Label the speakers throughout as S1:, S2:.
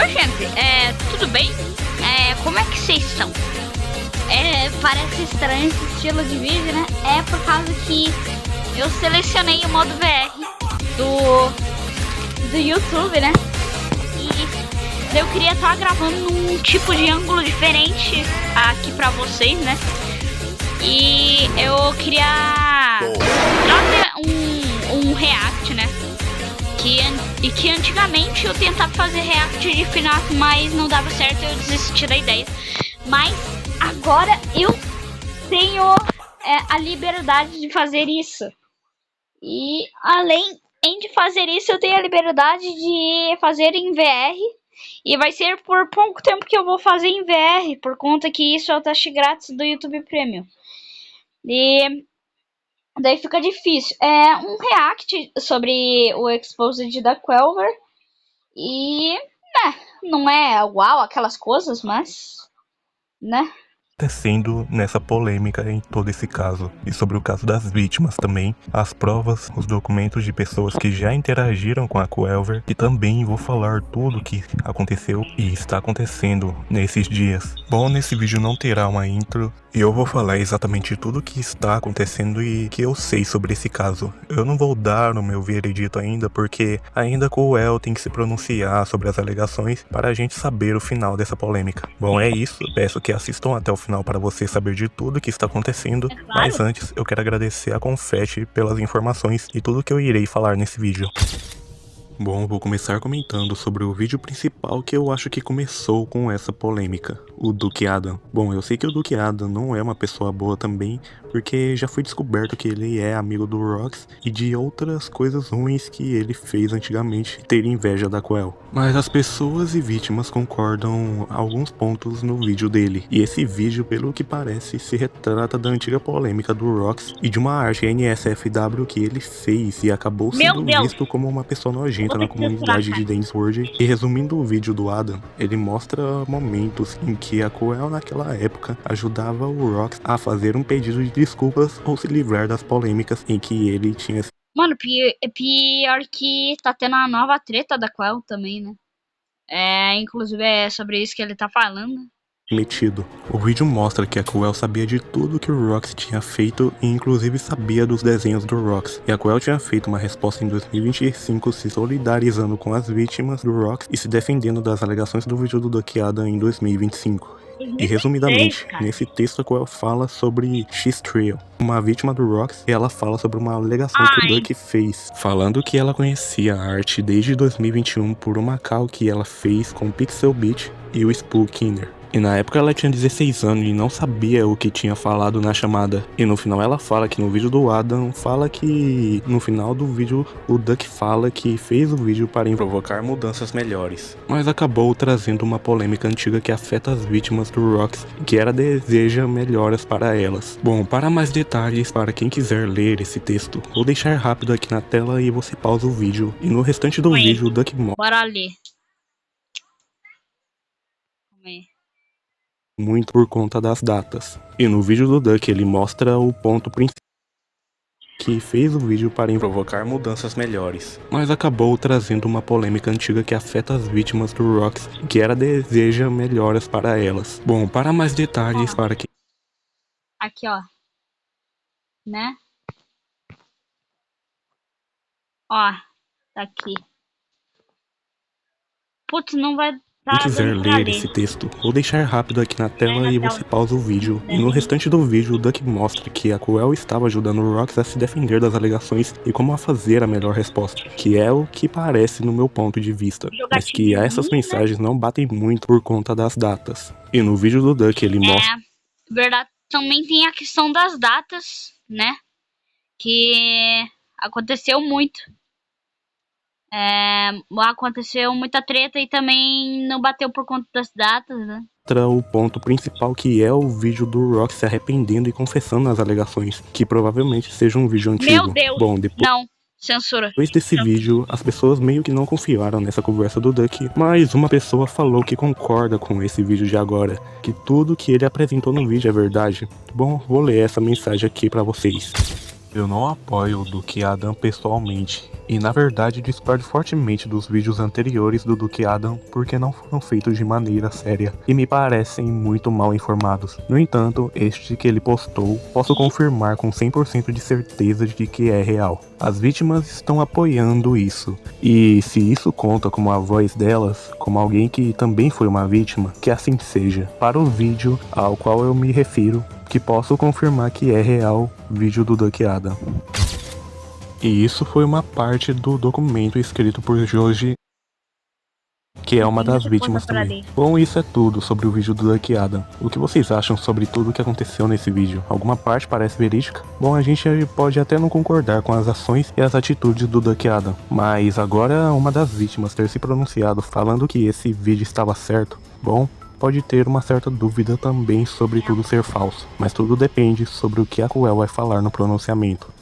S1: gente, tudo bem? Como é que vocês estão? Parece estranho esse estilo de vídeo, né? É por causa que eu selecionei o modo VR do YouTube, né? E eu queria estar gravando num tipo de ângulo diferente aqui pra vocês, né? E eu queria trazer um react, né? Que antigamente eu tentava fazer react de FNAF, mas não dava certo, eu desisti da ideia. Mas agora eu tenho a liberdade de fazer isso. E além de fazer isso, eu tenho a liberdade de fazer em VR. E vai ser por pouco tempo que eu vou fazer em VR, por conta que isso é o teste grátis do YouTube Premium. E daí fica difícil. Um react sobre o Exposed da Quelver. E, não é uau, aquelas coisas, mas, né?
S2: Acontecendo nessa polêmica em todo esse caso, e sobre o caso das vítimas também, as provas, os documentos de pessoas que já interagiram com a Quelver, e também vou falar tudo o que aconteceu e está acontecendo nesses dias. Bom, nesse vídeo não terá uma intro, e eu vou falar exatamente tudo o que está acontecendo e que eu sei sobre esse caso. Eu não vou dar o meu veredito ainda, porque ainda com o El tem que se pronunciar sobre as alegações para a gente saber o final dessa polêmica. Bom, é isso, peço que assistam até o final para você saber de tudo que está acontecendo, mas antes eu quero agradecer a Confete pelas informações e tudo que eu irei falar nesse vídeo. Bom, vou começar comentando sobre o vídeo principal que eu acho que começou com essa polêmica, o Duke Adam. Bom, eu sei que o Duke Adam não é uma pessoa boa também, porque já foi descoberto que ele é amigo do Rox e de outras coisas ruins que ele fez antigamente, ter inveja da Quell. Mas as pessoas e vítimas concordam alguns pontos no vídeo dele, e esse vídeo, pelo que parece, se retrata da antiga polêmica do Rox e de uma arte NSFW que ele fez e acabou sendo visto como uma pessoa nojenta na comunidade de Dance World. E resumindo o vídeo do Adam, ele mostra momentos em que a Quell naquela época ajudava o Rox a fazer um pedido de desculpas ou se livrar das polêmicas em que ele tinha.
S1: Mano, pior que tá tendo a nova treta da Quell também, né? Inclusive é sobre isso que ele tá falando.
S2: Metido. O vídeo mostra que a Quell sabia de tudo que o Rox tinha feito e inclusive sabia dos desenhos do Rox. E a Quell tinha feito uma resposta em 2025 se solidarizando com as vítimas do Rox e se defendendo das alegações do vídeo do Duke Adam em 2025. E resumidamente, nesse texto a Quell fala sobre X-Trail, uma vítima do Rox, e ela fala sobre uma alegação que o Duke fez, falando que ela conhecia a arte desde 2021 por uma call que ela fez com o Pixel Beat e o Spookiner. E na época ela tinha 16 anos e não sabia o que tinha falado na chamada. E no final ela fala que no vídeo do Adam, fala que no final do vídeo o Duck fala que fez o vídeo para provocar mudanças melhores. Mas acabou trazendo uma polêmica antiga que afeta as vítimas do Rox, que era deseja melhoras para elas. Bom, para mais detalhes, para quem quiser ler esse texto, vou deixar rápido aqui na tela e você pausa o vídeo. E no restante do vídeo o Duck mostra.
S1: Bora ler.
S2: Muito por conta das datas. E no vídeo do Duck ele mostra o ponto principal que fez o vídeo para provocar mudanças melhores, mas acabou trazendo uma polêmica antiga que afeta as vítimas do Rox, que era deseja melhoras para elas. Bom, para mais detalhes, para quem...
S1: Aqui, ó. Né? Ó, tá aqui. Putz, não vai...
S2: Quem quiser ler esse texto, vou deixar rápido aqui na tela e você pausa o vídeo. E no restante do vídeo, o Duck mostra que a Quell estava ajudando o Rox a se defender das alegações e como a fazer a melhor resposta, que é o que parece no meu ponto de vista, mas que essas mensagens não batem muito por conta das datas. E no vídeo do Duck ele mostra...
S1: verdade, também tem a questão das datas, né? Que aconteceu muito. Aconteceu muita treta e também não bateu por conta das datas, né?
S2: O ponto principal, que é o vídeo do Rox se arrependendo e confessando as alegações, que provavelmente seja um vídeo antigo.
S1: Meu Deus!
S2: Bom,
S1: Não, censura.
S2: Depois desse vídeo, as pessoas meio que não confiaram nessa conversa do Duck, mas uma pessoa falou que concorda com esse vídeo de agora, que tudo que ele apresentou no vídeo é verdade. Bom, vou ler essa mensagem aqui pra vocês. Eu não apoio o Duque Adam pessoalmente, e na verdade discordo fortemente dos vídeos anteriores do Duque Adam porque não foram feitos de maneira séria e me parecem muito mal informados. No entanto, este que ele postou, posso confirmar com 100% de certeza de que é real. As vítimas estão apoiando isso, e se isso conta como a voz delas, como alguém que também foi uma vítima, que assim seja. Para o vídeo ao qual eu me refiro, que posso confirmar que é real, vídeo do Duque Adam. E isso foi uma parte do documento escrito por Joji, que é uma das vítimas também. Bom, isso é tudo sobre o vídeo do Duque Adam. O que vocês acham sobre tudo o que aconteceu nesse vídeo? Alguma parte parece verídica? Bom, a gente pode até não concordar com as ações e as atitudes do Duque Adam, mas agora uma das vítimas ter se pronunciado falando que esse vídeo estava certo, bom, pode ter uma certa dúvida também sobre tudo ser falso, mas tudo depende sobre o que a Coel vai falar no pronunciamento.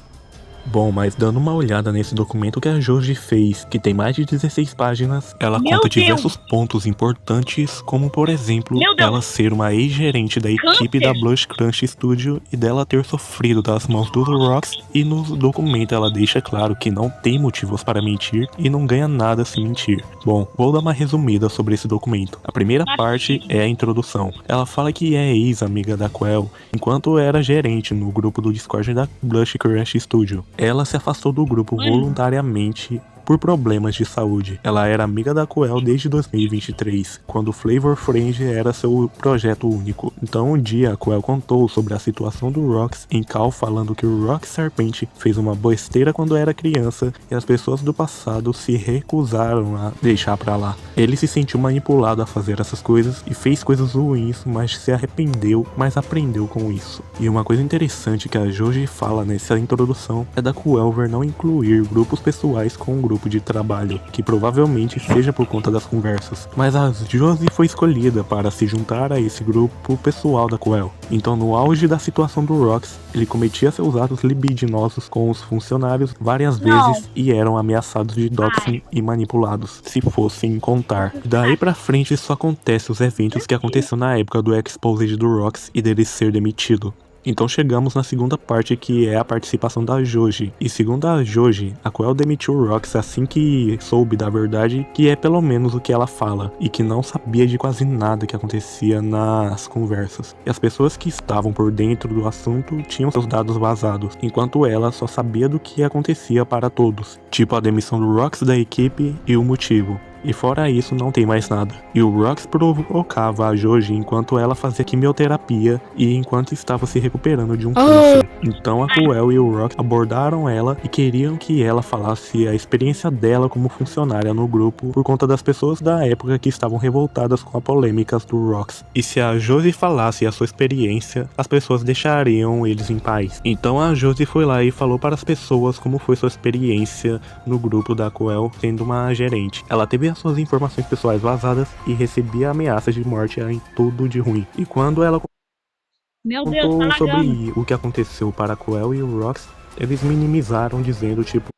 S2: Bom, mas dando uma olhada nesse documento que a Joji fez, que tem mais de 16 páginas, ela conta diversos pontos importantes, como por exemplo, ela ser uma ex-gerente da equipe da Blush Crunch Studio e dela ter sofrido das mãos dos Rocks, e no documento ela deixa claro que não tem motivos para mentir e não ganha nada se mentir. Bom, vou dar uma resumida sobre esse documento. A primeira parte é a introdução. Ela fala que é ex-amiga da Coel, enquanto era gerente no grupo do Discord da Blush Crunch Studio. Ela se afastou do grupo voluntariamente por problemas de saúde. Ela era amiga da Coel desde 2023, quando o Flavor Friend era seu projeto único. Então um dia a Coel contou sobre a situação do Rox em Cal, falando que o Rox Serpente fez uma besteira quando era criança e as pessoas do passado se recusaram a deixar pra lá. Ele se sentiu manipulado a fazer essas coisas e fez coisas ruins, mas se arrependeu, mas aprendeu com isso. E uma coisa interessante que a Joji fala nessa introdução é da Coelver não incluir grupos pessoais com o grupo de trabalho, que provavelmente seja por conta das conversas, mas a Josie foi escolhida para se juntar a esse grupo pessoal da Coel. Então no auge da situação do Rox, ele cometia seus atos libidinosos com os funcionários várias vezes e eram ameaçados de doxing e manipulados, se fossem contar. Daí pra frente só acontece os eventos que aconteceu na época do Exposed do Rox e dele ser demitido. Então chegamos na segunda parte, que é a participação da Joji. E segundo a Joji, a Coel demitiu o Rox assim que soube da verdade, que é pelo menos o que ela fala, e que não sabia de quase nada que acontecia nas conversas. E as pessoas que estavam por dentro do assunto tinham seus dados vazados, enquanto ela só sabia do que acontecia para todos, tipo a demissão do Rox da equipe e o motivo. E fora isso, não tem mais nada. E o Rox provocava a Joji enquanto ela fazia quimioterapia e enquanto estava se recuperando de um câncer. Então a Coel e o Rox abordaram ela e queriam que ela falasse a experiência dela como funcionária no grupo por conta das pessoas da época que estavam revoltadas com as polêmicas do Rox. E se a Joji falasse a sua experiência, as pessoas deixariam eles em paz. Então a Joji foi lá e falou para as pessoas como foi sua experiência no grupo da Coel sendo uma gerente. Ela teve suas informações pessoais vazadas e recebia ameaças de morte em tudo de ruim. E quando ela contou sobre o que aconteceu para a Coel e o Rox, eles minimizaram dizendo tipo...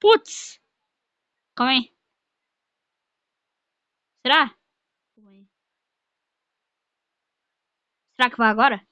S1: Putz! Calma aí. Será? Será que vai agora?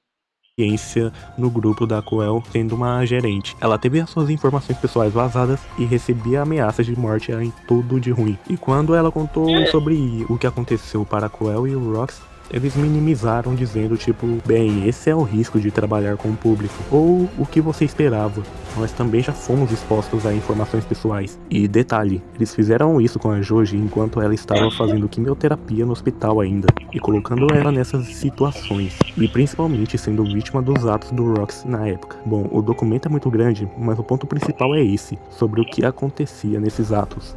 S2: No grupo da Coel sendo uma gerente. Ela teve as suas informações pessoais vazadas e recebia ameaças de morte em tudo de ruim. E quando ela contou sobre o que aconteceu para a Coel e o Rox, eles minimizaram dizendo tipo, bem, esse é o risco de trabalhar com o público, ou o que você esperava, nós também já fomos expostos a informações pessoais. E detalhe, eles fizeram isso com a Joji enquanto ela estava fazendo quimioterapia no hospital ainda, e colocando ela nessas situações, e principalmente sendo vítima dos atos do Rox na época. Bom, o documento é muito grande, mas o ponto principal é esse, sobre o que acontecia nesses atos.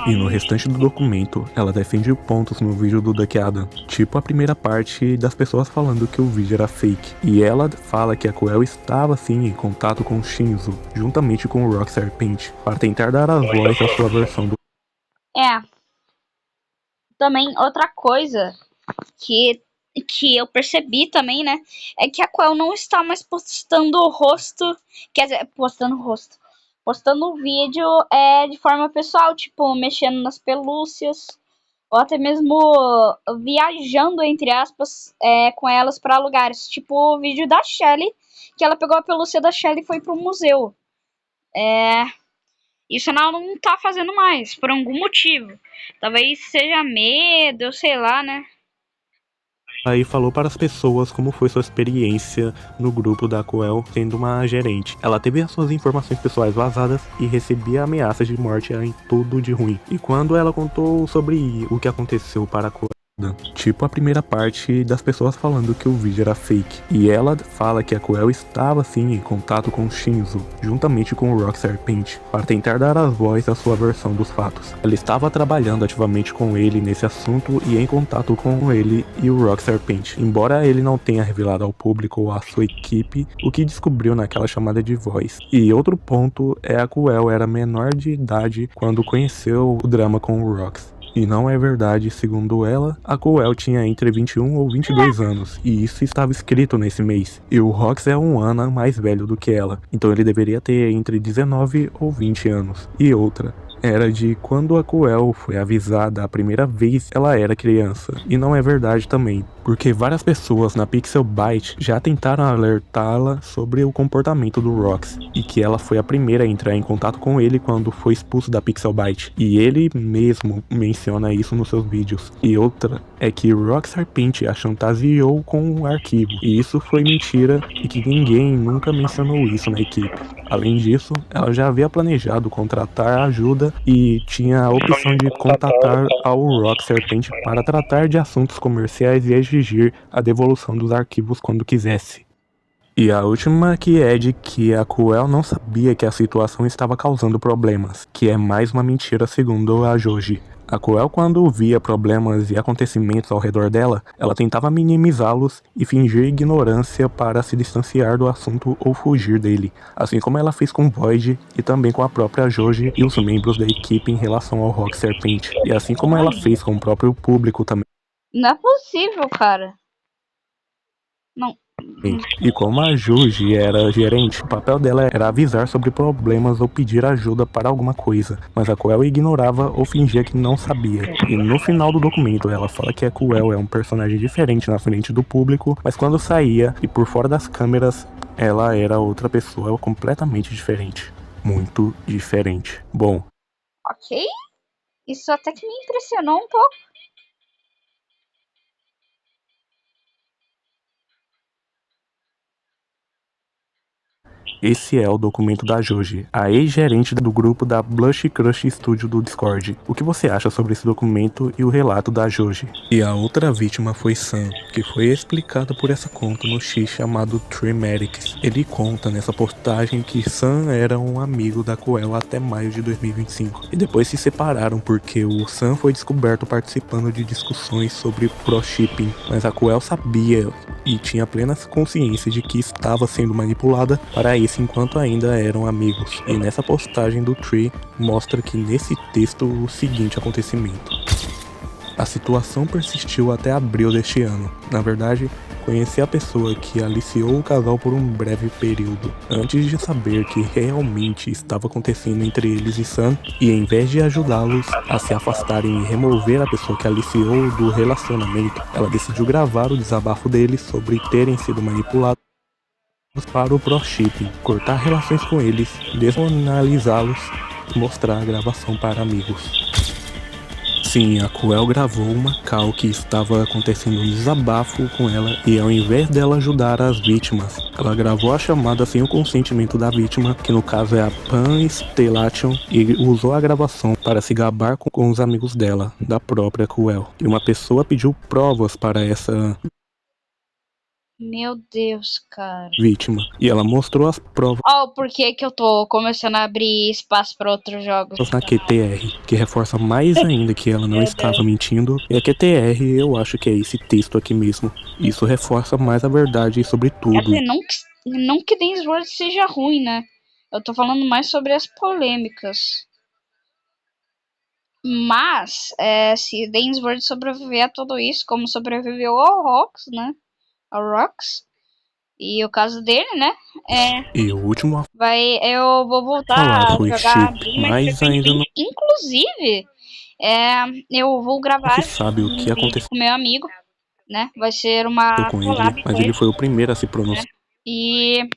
S2: E no restante do documento, ela defende pontos no vídeo do Duque Adam, tipo a primeira parte das pessoas falando que o vídeo era fake. E ela fala que a Coel estava sim em contato com o Shinzo, juntamente com o Rox Serpente, para tentar dar a voz à sua versão do...
S1: Também outra coisa que eu percebi também, né, é que a Coel não está mais postando o rosto, quer dizer, postando o vídeo de forma pessoal, tipo, mexendo nas pelúcias, ou até mesmo viajando, entre aspas, com elas para lugares. Tipo o vídeo da Shelly, que ela pegou a pelúcia da Shelly e foi pro museu. Isso ela não tá fazendo mais, por algum motivo. Talvez seja medo, eu sei lá, né?
S2: Aí falou para as pessoas como foi sua experiência no grupo da Coel sendo uma gerente. Ela teve as suas informações pessoais vazadas e recebia ameaças de morte em tudo de ruim. E quando ela contou sobre o que aconteceu para a Coel, tipo a primeira parte das pessoas falando que o vídeo era fake. E ela fala que a Coel estava sim em contato com o Shinzo, juntamente com o Rock Serpente, para tentar dar a voz à sua versão dos fatos. Ela estava trabalhando ativamente com ele nesse assunto e em contato com ele e o Rock Serpente, embora ele não tenha revelado ao público ou à sua equipe o que descobriu naquela chamada de voz. E outro ponto é a Coel era menor de idade quando conheceu o drama com o Rox. E não é verdade, segundo ela, a Coel tinha entre 21 ou 22 anos, e isso estava escrito nesse mês. E o Rox é um ano mais velho do que ela, então ele deveria ter entre 19 ou 20 anos. E outra, era de quando a Coel foi avisada a primeira vez, ela era criança. E não é verdade também, porque várias pessoas na Pixelbyte já tentaram alertá-la sobre o comportamento do Rox, e que ela foi a primeira a entrar em contato com ele quando foi expulso da Pixelbyte, e ele mesmo menciona isso nos seus vídeos. E outra é que o Rock Serpente a chantageou com um arquivo, e isso foi mentira e que ninguém nunca mencionou isso na equipe. Além disso, ela já havia planejado contratar ajuda e tinha a opção de contatar ao Rock Serpente para tratar de assuntos comerciais e exigir a devolução dos arquivos quando quisesse. E a última que é de que a Coel não sabia que a situação estava causando problemas, que é mais uma mentira segundo a Joji. A Coel, quando via problemas e acontecimentos ao redor dela, ela tentava minimizá-los e fingir ignorância para se distanciar do assunto ou fugir dele, assim como ela fez com Void e também com a própria Joji e os membros da equipe em relação ao Rock Serpente, e assim como ela fez com o próprio público também.
S1: Não é possível, cara. Não.
S2: E como a Joji era gerente, o papel dela era avisar sobre problemas ou pedir ajuda para alguma coisa, mas a Coel ignorava ou fingia que não sabia. E no final do documento ela fala que a Coel é um personagem diferente na frente do público, mas quando saía e por fora das câmeras, ela era outra pessoa completamente diferente. Muito diferente. Bom.
S1: Ok. Isso até que me impressionou um pouco.
S2: Esse é o documento da Joji, a ex-gerente do grupo da Blush Crush Studio do Discord. O que você acha sobre esse documento e o relato da Joji? E a outra vítima foi Sam, que foi explicada por essa conta no X chamado Trematics. Ele conta nessa postagem que Sam era um amigo da Coel até maio de 2025. E depois se separaram porque o Sam foi descoberto participando de discussões sobre pro-shipping. Mas a Coel sabia e tinha plena consciência de que estava sendo manipulada para isso enquanto ainda eram amigos. E nessa postagem do Tree mostra que nesse texto o seguinte acontecimento. A situação persistiu até abril deste ano. Na verdade, conheci a pessoa que aliciou o casal por um breve período, antes de saber que realmente estava acontecendo entre eles e Sam, e em vez de ajudá-los a se afastarem e remover a pessoa que aliciou do relacionamento, ela decidiu gravar o desabafo deles sobre terem sido manipulados para o pro-shipping, cortar relações com eles, desmoralizá-los e mostrar a gravação para amigos. Sim, a Coel gravou uma call que estava acontecendo um desabafo com ela e ao invés dela ajudar as vítimas, ela gravou a chamada sem o consentimento da vítima, que no caso é a Pan Stellation, e usou a gravação para se gabar com os amigos dela, da própria Coel. E uma pessoa pediu provas para essa
S1: Meu Deus, cara.
S2: vítima, e ela mostrou as provas
S1: Por que eu tô começando a abrir espaço para outros jogos?
S2: na QTR, que reforça mais ainda que ela não estava mentindo. E a QTR, eu acho que é esse texto aqui mesmo. Isso reforça mais a verdade sobre tudo.
S1: Quer dizer, não que Dance World seja ruim, né? Eu tô falando mais sobre as polêmicas. Mas, se Dance World sobreviver a tudo isso, como sobreviveu ao Rox, né? Ao Rox. E o caso dele, né?
S2: E o último
S1: eu vou voltar
S2: falar
S1: a
S2: foi
S1: jogar
S2: chip,
S1: bem mais
S2: mas ainda não.
S1: Inclusive, Eu vou gravar
S2: Você sabe o que
S1: vídeo
S2: aconteceu
S1: com meu amigo, né? Vai ser uma
S2: com
S1: collab
S2: ele, mas ele foi o primeiro a se pronunciar.
S1: E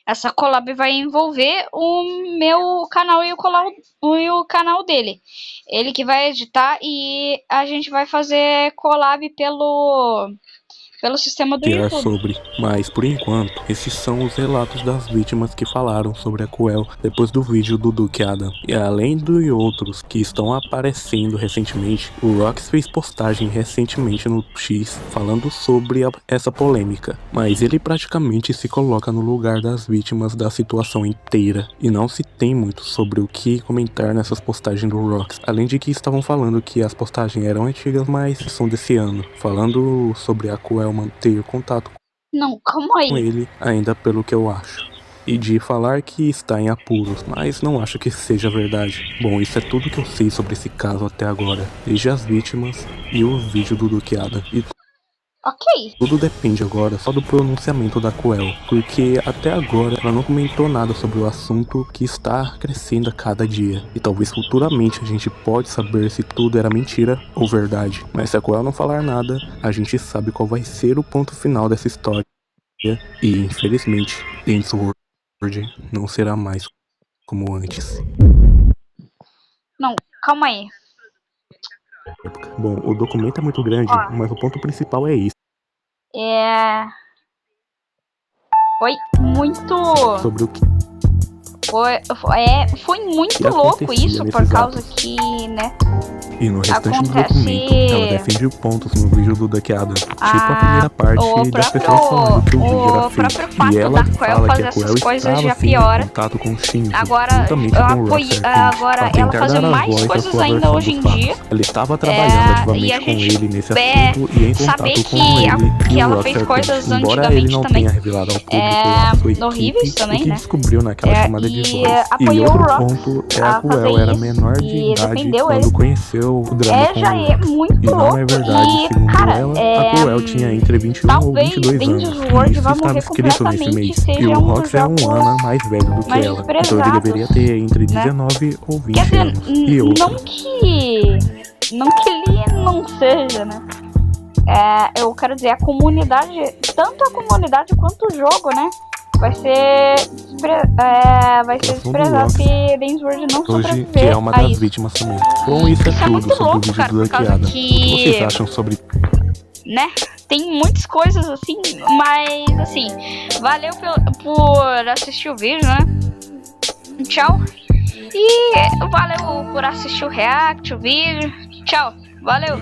S1: essa collab vai envolver o meu canal e o canal dele. Ele que vai editar e a gente vai fazer collab pelo sistema do YouTube.
S2: Sobre, mas por enquanto, esses são os relatos das vítimas que falaram sobre a Coel depois do vídeo do Duke Adam. E além de outros que estão aparecendo recentemente, o Rox fez postagem recentemente no X falando sobre essa polêmica, mas ele praticamente se coloca no lugar das vítimas da situação inteira e não se tem muito sobre o que comentar nessas postagens do Rox. Além de que estavam falando que as postagens eram antigas, mas são desse ano, falando sobre a Coel manter contato
S1: Não, calma aí.
S2: com ele, ainda pelo que eu acho. E de falar que está em apuros, mas não acho que seja verdade. Bom, isso é tudo que eu sei sobre esse caso até agora, desde as vítimas e o vídeo do Duke Adam. E
S1: Ok.
S2: tudo depende agora só do pronunciamento da Coel, porque até agora ela não comentou nada sobre o assunto que está crescendo a cada dia. E talvez futuramente a gente pode saber se tudo era mentira ou verdade. Mas se a Coel não falar nada, a gente sabe qual vai ser o ponto final dessa história. E infelizmente, Ainsworth não será mais como antes.
S1: Não, calma aí.
S2: Bom, o documento é muito grande, mas o ponto principal é isso.
S1: Foi muito...
S2: Sobre o que
S1: Foi muito louco isso, por causa que, né?
S2: E no restante do documento, ela defende pontos no vídeo do Duke Adam. Tipo a primeira parte das pessoas falando que o vídeo era fake. E ela fala que a Coel estava assim, em contato com o Shinzo, juntamente com o Rox
S1: agora ela fazer mais coisas ainda hoje em dia.
S2: Ela estava trabalhando ativamente com ele nesse assunto e em contato com ele
S1: que
S2: e o
S1: ela
S2: Rox
S1: fez coisas
S2: embora ele
S1: antigamente
S2: não
S1: também
S2: tenha revelado ao público a sua equipe,
S1: horríveis também,
S2: o que
S1: né?
S2: descobriu naquela chamada de voz.
S1: Apoiou
S2: E
S1: o
S2: outro
S1: Rox
S2: ponto é a Coel era menor de idade quando conheceu o drama com
S1: já é muito
S2: e não
S1: louco.
S2: é verdade, segundo ela, a Coel tinha entre 21 ou 22 anos. E isso estava escrito nesse mês. E o Rox é um ano mais velho do que ela. Então ele deveria ter entre 19 ou 20 anos. E outra.
S1: Não que ele não seja, né? Eu quero dizer, a comunidade, tanto a comunidade quanto o jogo, né? Vai ser desprezado se Ainsworth não sobreviver
S2: que é uma das vítimas também. Bom, isso é tudo sobre o vídeo do Duke Adam. O que vocês acham sobre...
S1: Né? Tem muitas coisas assim, mas assim, valeu por assistir o vídeo, né? Tchau. E valeu por assistir o react, o vídeo. Tchau. Valeu.